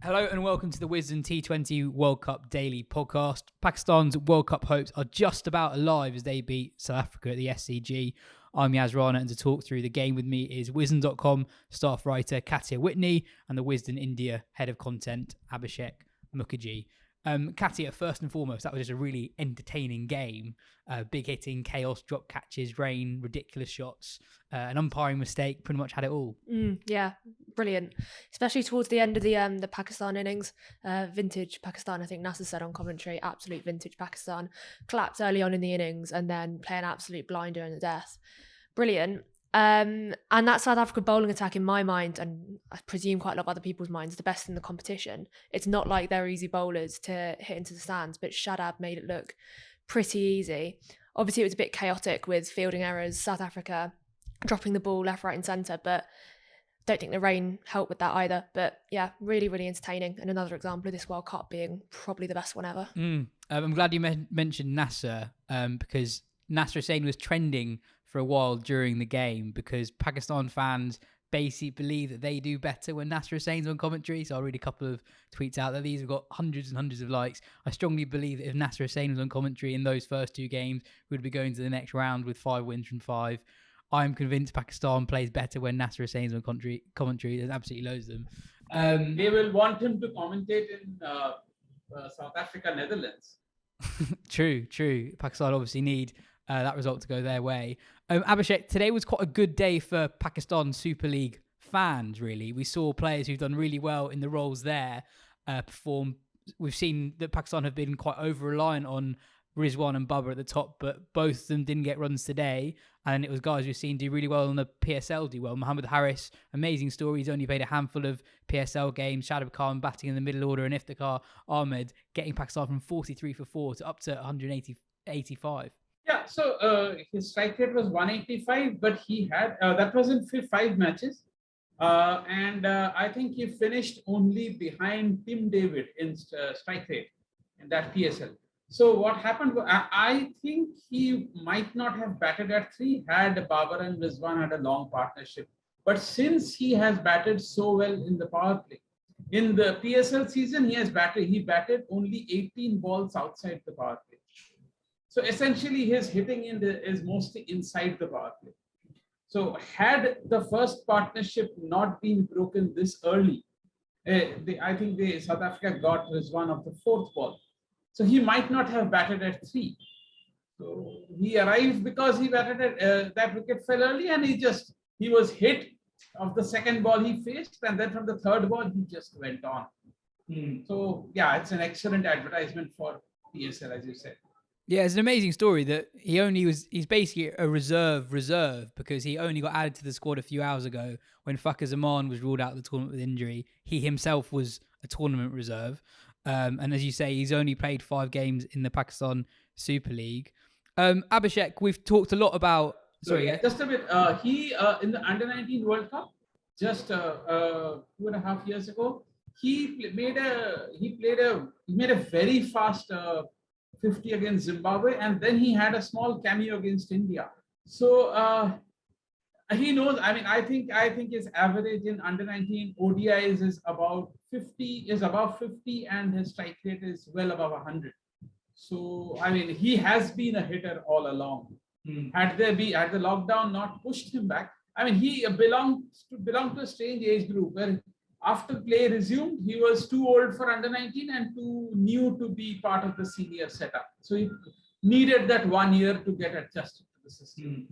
Hello and welcome to the Wisden T20 World Cup Daily Podcast. Pakistan's World Cup hopes are just about alive as they beat South Africa at the SCG. I'm Rana, and to talk through the game with me is Wisden.com staff writer Katya Witney and the Wisden India head of content Abhishek Mukherjee. Katya, first and foremost, that was just a really entertaining game. Big hitting, chaos, drop catches, rain, ridiculous shots, an umpiring mistake, pretty much had it all. Yeah, brilliant. Especially towards the end of the Pakistan innings. Vintage Pakistan, I think Nasser said on commentary, absolute vintage Pakistan. Collapsed early on in the innings and then play an absolute blinder in the death. Brilliant. And that South Africa bowling attack, in my mind, and I presume quite a lot of other people's minds, is the best in the competition. It's not like they're easy bowlers to hit into the stands, but Shadab made it look pretty easy. Obviously, it was a bit chaotic with fielding errors, South Africa dropping the ball left, right and centre, but don't think the rain helped with that either. But yeah, really, really entertaining. And another example of this World Cup being probably the best one ever. I'm glad you mentioned Nasser because Nasser Hussain was trending for a while during the game because Pakistan fans basically believe that they do better when Nasser Hussain's on commentary. So I'll read a couple of tweets out there. These have got hundreds and hundreds of likes. I strongly believe that if Nasser Hussain was on commentary in those first two games, we'd be going to the next round with 5 wins from 5. I'm convinced Pakistan plays better when Nasser Hussain's on commentary. There's absolutely loads of them. They will want him to commentate in South Africa, Netherlands. True. Pakistan obviously need that result to go their way. Abhishek, today was quite a good day for Pakistan Super League fans, really. We saw players who've done really well in the roles there perform. We've seen that Pakistan have been quite over-reliant on Rizwan and Babar at the top, but both of them didn't get runs today. And it was guys we've seen do really well on the PSL do well. Mohammad Harris, amazing story. He's only played a handful of PSL games. Shadab Khan batting in the middle order, and Iftikhar, Ahmed getting Pakistan from 43 for 4 to up to 185. Yeah, so his strike rate was 185, but he had, that was in 5 matches. And I think he finished only behind Tim David in strike rate in that PSL. So what happened, I think he might not have batted at 3 had Babar and Rizwan had a long partnership. But since he has batted so well in the power play, in the PSL season, he batted only 18 balls outside the power play. So essentially his hitting is mostly inside the power play. So had the first partnership not been broken this early, I think South Africa got Rizwan of the 4th ball. So he might not have batted at 3. So he arrived because he batted at that wicket fell early, and he was hit of the second ball he faced, and then from the 3rd ball he just went on. So yeah, it's an excellent advertisement for PSL, as you said. Yeah, it's an amazing story that he's basically a reserve because he only got added to the squad a few hours ago when Fakhar Zaman was ruled out of the tournament with injury. He himself was a tournament reserve. And as you say, he's only played 5 games in the Pakistan Super League. Abhishek, we've talked a lot about... Just a bit. He, in the Under-19 World Cup, just 2.5 years ago, he made a very fast 50 against Zimbabwe, and then he had a small cameo against India. So he knows. I mean, I think his average in under-19 ODIs is about 50, and his strike rate is well above 100. So I mean, he has been a hitter all along. Had the lockdown not pushed him back, I mean, he belonged to a strange age group where after play resumed, he was too old for under-19 and too new to be part of the senior setup. So he needed that 1 year to get adjusted to the system.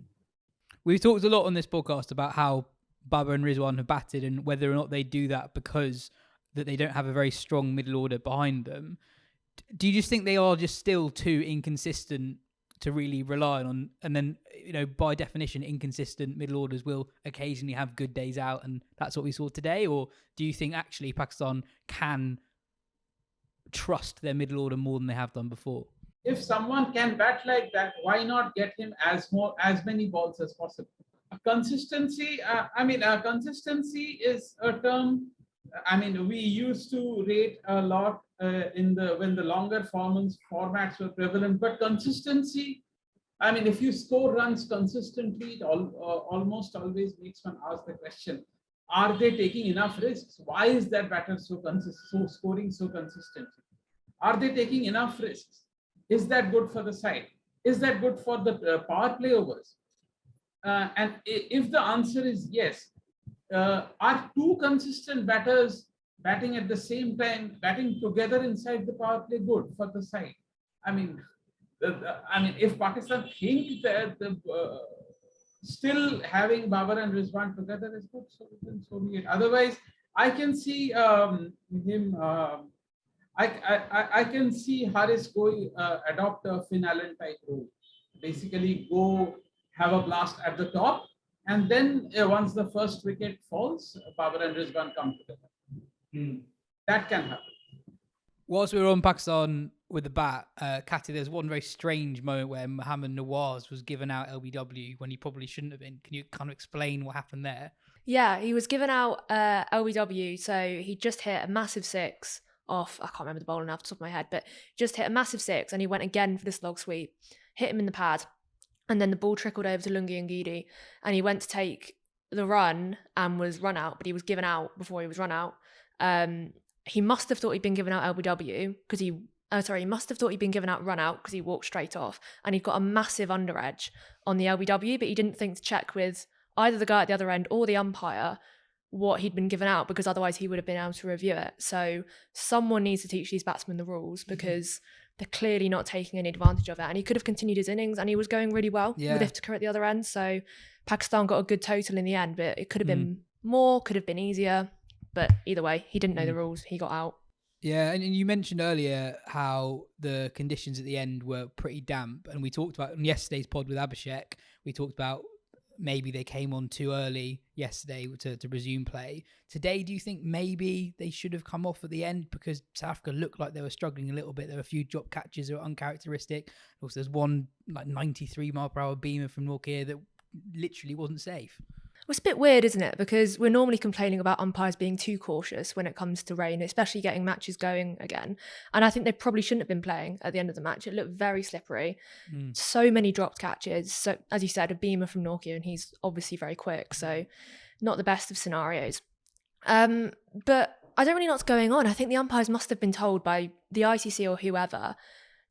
We've talked a lot on this podcast about how Babar and Rizwan have batted and whether or not they do that because that they don't have a very strong middle order behind them. Do you just think they are just still too inconsistent to really rely on? And then, by definition, inconsistent middle orders will occasionally have good days out, and that's what we saw today? Or do you think actually Pakistan can trust their middle order more than they have done before? If someone can bat like that, why not get him as many balls as possible? Consistency. Consistency is a term. I mean, we used to rate a lot when the longer formats were prevalent. But consistency. I mean, if you score runs consistently, it almost always makes one ask the question: are they taking enough risks? Why is that batter so scoring so consistently? Are they taking enough risks? Is that good for the side? Is that good for the power play overs? And if the answer is yes, are two consistent batters batting at the same time, batting together inside the power play good for the side? I mean, if Pakistan think that still having Babar and Rizwan together is good, so then so be it. Otherwise, I can see him. I can see Haris going adopt a Finn Allen type role. Basically, go have a blast at the top, and then once the first wicket falls, Babar and Rizwan come together. That can happen. Whilst we were on Pakistan with the bat, Katya, there's one very strange moment where Mohammad Nawaz was given out LBW when he probably shouldn't have been. Can you kind of explain what happened there? Yeah, he was given out LBW, so he just hit a massive six off, I can't remember the bowler now off the top of my head, but just hit a massive six, and he went again for the slog sweep, hit him in the pad, and then the ball trickled over to Lungi and Gidi, and he went to take the run and was run out, but he was given out before he was run out. He must have thought he'd been given out LBW because he must have thought he'd been given out run out because he walked straight off, and he got a massive under edge on the LBW, but he didn't think to check with either the guy at the other end or the umpire what he'd been given out, because otherwise he would have been able to review it. So someone needs to teach these batsmen the rules, because they're clearly not taking any advantage of it. And he could have continued his innings, and he was going really well with Iftikhar at the other end. So Pakistan got a good total in the end, but it could have been more, could have been easier. But either way, he didn't know the rules. He got out. Yeah, and you mentioned earlier how the conditions at the end were pretty damp. And we talked about on yesterday's pod with Abhishek, we talked about maybe they came on too early yesterday to resume play. Today, do you think maybe they should have come off at the end, because South Africa looked like they were struggling a little bit? There were a few drop catches that were uncharacteristic. Also, there's one like 93 mile per hour beamer from Nortje that literally wasn't safe. Well, it's a bit weird, isn't it? Because we're normally complaining about umpires being too cautious when it comes to rain, especially getting matches going again. And I think they probably shouldn't have been playing at the end of the match. It looked very slippery. So many dropped catches. So, as you said, a beamer from Nortje, and he's obviously very quick. So, not the best of scenarios. But I don't really know what's going on. I think the umpires must have been told by the ICC or whoever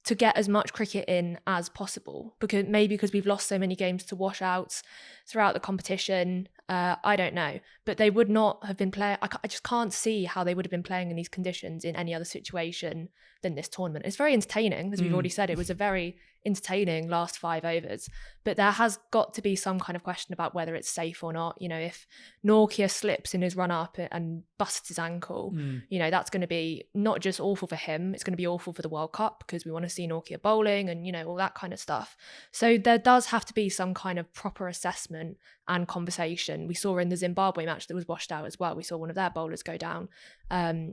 to get as much cricket in as possible, because we've lost so many games to washouts throughout the competition. I don't know, but they would not have been playing. I just can't see how they would have been playing in these conditions in any other situation than this tournament. It's very entertaining, as we've already said. It was a very entertaining last 5 overs, but there has got to be some kind of question about whether it's safe or not. You know, if Nortje slips in his run up and busts his ankle, you know, that's going to be not just awful for him, it's going to be awful for the World Cup, because we want to see Nortje bowling and, you know, all that kind of stuff. So there does have to be some kind of proper assessment and conversation. We saw in the Zimbabwe match that was washed out as well, we saw one of their bowlers go down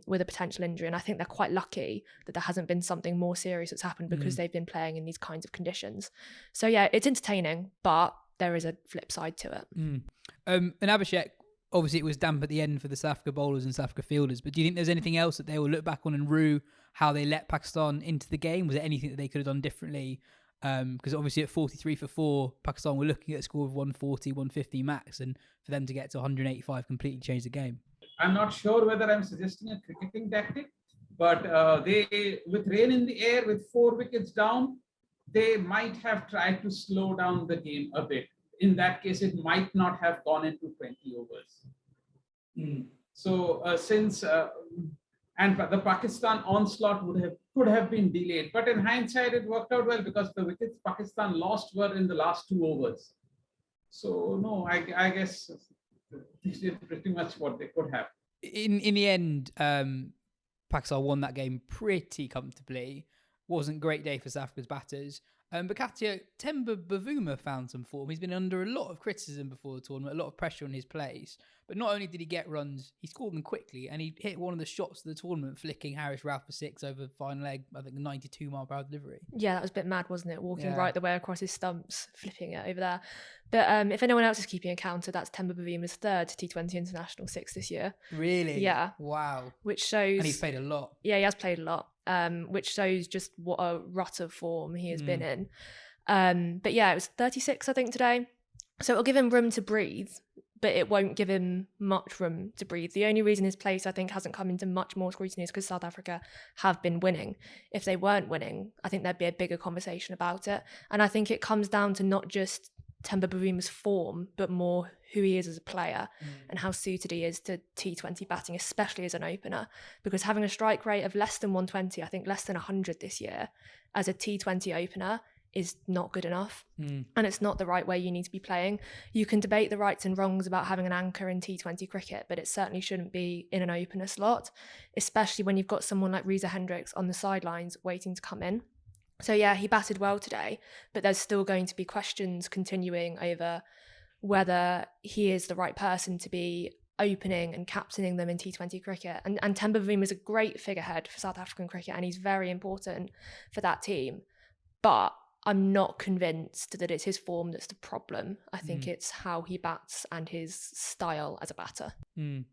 with a potential injury, and I think they're quite lucky that there hasn't been something more serious that's happened, because they've been playing in these kinds of conditions. So yeah, it's entertaining, but there is a flip side to it. And Abhishek, obviously it was damp at the end for the South Africa bowlers and South Africa fielders, but do you think there's anything else that they will look back on and rue how they let Pakistan into the game? Was there anything that they could have done differently? Because obviously at 43 for 4, Pakistan were looking at a score of 140, 150 max, and for them to get to 185 completely changed the game. I'm not sure whether I'm suggesting a cricketing tactic, but they, with rain in the air, with 4 wickets down, they might have tried to slow down the game a bit. In that case, it might not have gone into 20 overs. So and the Pakistan onslaught could have been delayed. But in hindsight, it worked out well, because the wickets Pakistan lost were in the last 2 overs. So no, I guess they did pretty much what they could have. In the end, Pakistan won that game pretty comfortably. Wasn't a great day for South Africa's batters. But Katya, Temba Bavuma found some form. He's been under a lot of criticism before the tournament, a lot of pressure on his plays. But not only did he get runs, he scored them quickly, and he hit one of the shots of the tournament, flicking Harris Ralph for 6 over the final leg, I think a 92 mile per hour delivery. Yeah, that was a bit mad, wasn't it? Walking right the way across his stumps, flipping it over there. But if anyone else is keeping a counter, that's Temba Bavuma's 3rd T20 International 6 this year. Really? Yeah. Wow. Which shows... And he's played a lot. Yeah, he has played a lot, which shows just what a rut of form he has been in. But yeah, it was 36, I think, today. So it'll give him room to breathe. but it won't give him much room to breathe. The only reason his place, I think, hasn't come into much more scrutiny is because South Africa have been winning. If they weren't winning, I think there'd be a bigger conversation about it. And I think it comes down to not just Temba Bavuma's form, but more who he is as a player and how suited he is to T20 batting, especially as an opener. Because having a strike rate of less than 120, I think less than 100 this year, as a T20 opener is not good enough. And it's not the right way you need to be playing. You can debate the rights and wrongs about having an anchor in T20 cricket, but it certainly shouldn't be in an opener slot, especially when you've got someone like Reza Hendricks on the sidelines waiting to come in. So yeah, he batted well today, but there's still going to be questions continuing over whether he is the right person to be opening and captaining them in T20 cricket. And Temba Bavuma is a great figurehead for South African cricket, and he's very important for that team. But I'm not convinced that it's his form that's the problem. I think it's how he bats and his style as a batter. And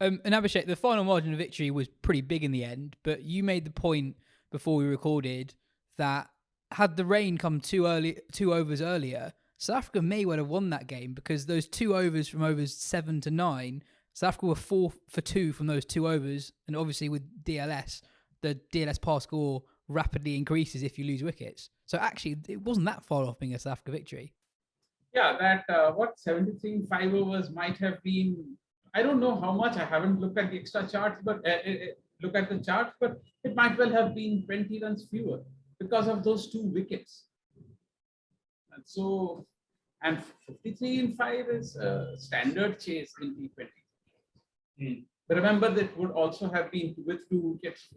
Abhishek, the final margin of victory was pretty big in the end, but you made the point before we recorded that had the rain come 2 overs earlier, South Africa may well have won that game, because those 2 overs from overs 7 to 9, South Africa were 4 for 2 from those 2 overs. And obviously with DLS, the DLS par score rapidly increases if you lose wickets. So actually, it wasn't that far off being a South Africa victory. Yeah, that 73 5 overs might have been, I don't know how much, I haven't looked at the extra charts, but look at the charts, but it might well have been 20 runs fewer because of those 2 wickets. And so, and 53 5 is a standard chase in T20. But remember, that would also have been with 2 wickets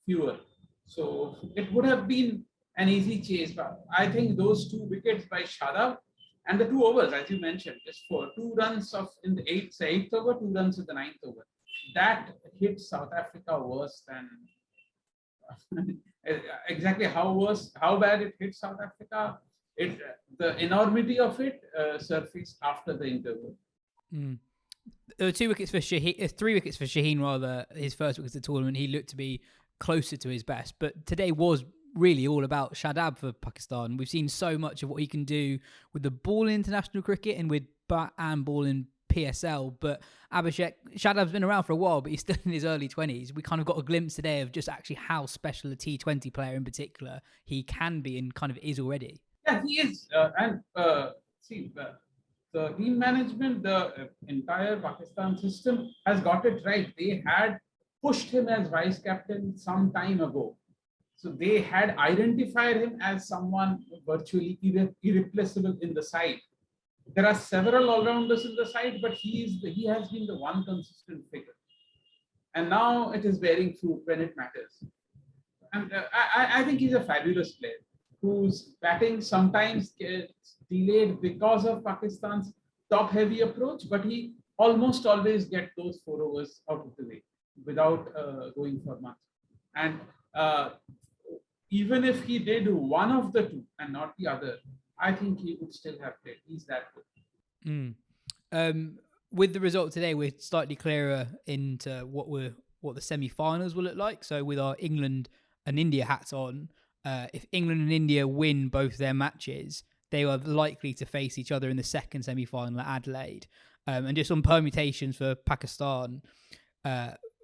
fewer. So it would have been an easy chase. But I think those 2 wickets by Shadab and the 2 overs, as you mentioned, just for 2 runs in the 8th over, 2 runs in the 9th over, that hit South Africa worse than exactly how bad it hit South Africa. The enormity of it surfaced after the interval. There were 2 wickets for Shaheen, 3 wickets for Shaheen, rather, his first wickets of the tournament. He looked to be closer to his best, but today was really all about Shadab for Pakistan. We've seen so much of what he can do with the ball in international cricket and with bat and ball in PSL. But Abhishek, Shadab's been around for a while, but he's still in his early 20s. We kind of got a glimpse today of just actually how special a T20 player in particular he can be and kind of is already. Yeah, he is. The team management, the entire Pakistan system has got it right. They had pushed him as vice captain some time ago. So they had identified him as someone virtually irreplaceable in the side. There are several all-rounders in the side, but he has been the one consistent figure. And now it is bearing fruit when it matters. And I think he's a fabulous player whose batting sometimes gets delayed because of Pakistan's top-heavy approach, but he almost always gets those 4 overs out of the way without going for much. And even if he did one of the 2 and not the other, I think he would still have played. He's that good. With the result today, we're slightly clearer into what the semi-finals will look like. So with our England and India hats on, if England and India win both their matches, they are likely to face each other in the second semi-final at Adelaide. And just on permutations for Pakistan,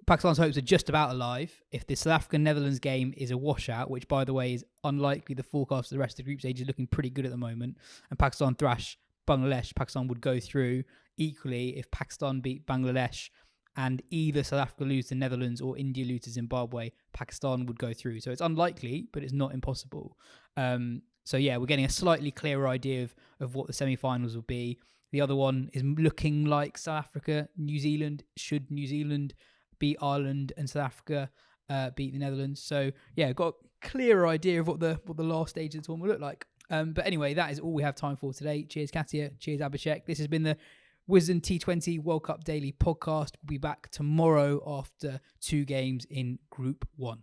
Pakistan's hopes are just about alive. If the South African-Netherlands game is a washout, which, by the way, is unlikely, the forecast for the rest of the group stage is looking pretty good at the moment, and Pakistan thrash Bangladesh, Pakistan would go through. Equally, if Pakistan beat Bangladesh and either South Africa lose to Netherlands or India lose to Zimbabwe, Pakistan would go through. So it's unlikely, but it's not impossible. So yeah, we're getting a slightly clearer idea of what the semi-finals will be. The other one is looking like South Africa, New Zealand. Should New Zealand beat Ireland and South Africa beat the Netherlands? So yeah, got a clearer idea of what the last stage of the tournament will look like. But anyway, that is all we have time for today. Cheers, Katya. Cheers, Abhishek. This has been the Wisden T20 World Cup Daily podcast. We'll be back tomorrow after 2 games in Group 1.